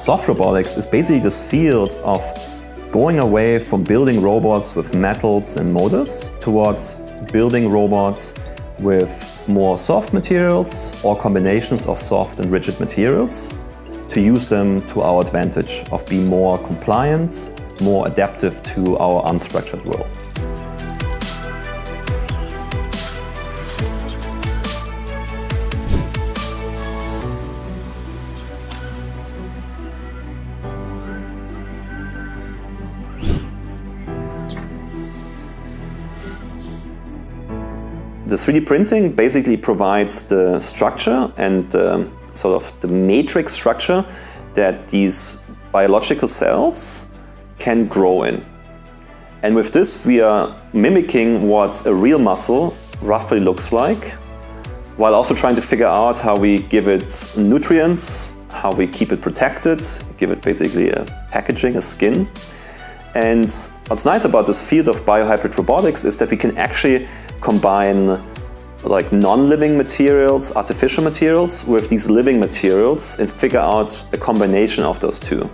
Soft robotics is basically this field of going away from building robots with metals and motors towards building robots with more soft materials or combinations of soft and rigid materials to use them to our advantage of being more compliant, more adaptive to our unstructured world. The 3D printing basically provides the structure and sort of the matrix structure that these biological cells can grow in. And with this we are mimicking what a real muscle roughly looks like, while also trying to figure out how we give it nutrients, how we keep it protected, give it basically a packaging, a skin. And what's nice about this field of biohybrid robotics is that we can actually combine like non-living materials, artificial materials, with these living materials and figure out a combination of those two.